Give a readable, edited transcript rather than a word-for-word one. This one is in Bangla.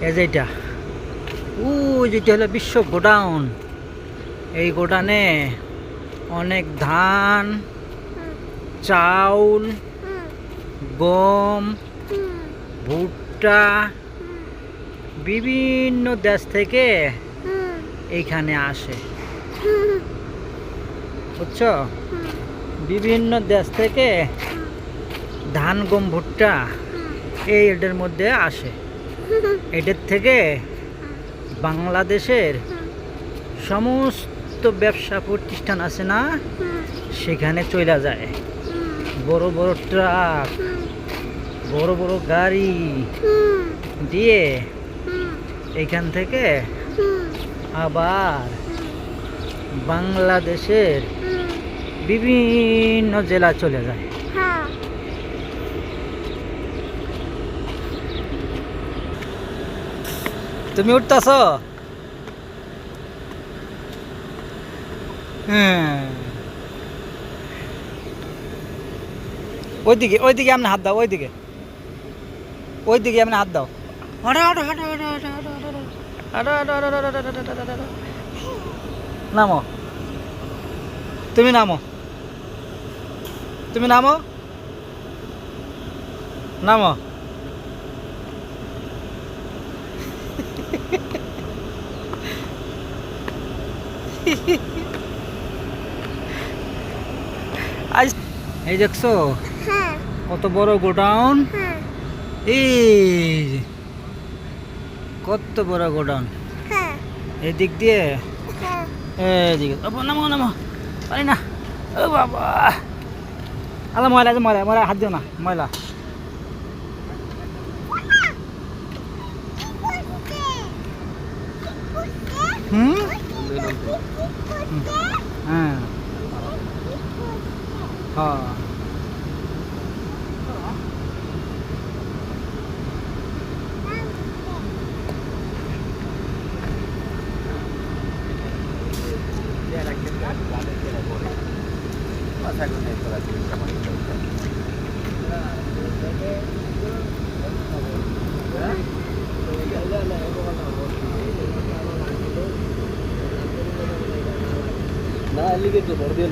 এই যেটা যেটা হলো বিশ্ব গোডাউন। এই গোডাউনে অনেক ধান, চাউল, গম, ভুট্টা বিভিন্ন দেশ থেকে এইখানে আসে, বুঝছো? বিভিন্ন দেশ থেকে ধান, গম, ভুট্টা এটার মধ্যে আসে। এটার থেকে বাংলাদেশের সমস্ত ব্যবসা প্রতিষ্ঠান আছে না, সেখানে চলে যায়। বড় বড় ট্রাক, বড় বড় গাড়ি দিয়ে এইখান থেকে আবার বাংলাদেশের বিভিন্ন জেলা চলে যায়। তুমি উঠতেছ? হ্যাঁ, ওইদিকে ওইদিকে আপনি হাত দাও, ওইদিকে ওইদিকে আপনি হাত দাও। হাঁটো হাঁটো হাঁটো হাঁটো হাঁটো হাঁটো হাঁটো হাঁটো হাঁটো হাঁটো হাঁটো হাঁটো হাঁটো হাঁটো। নামো, তুমি নামো, তুমি নামো, নামো। আজ এই দেখছো কত বড় গোডাউন, এই যে কত বড় গোডাউন। এদিক দিয়ে এদিকে নামো নামো, পারি না। ও বাবা, আলা ময়লা আছে, ময়লা ময়লা হাত দিও না, ময়লা। হুম, হ্যাঁ হ্যাঁ। না লিখে তো বড় দিয়ে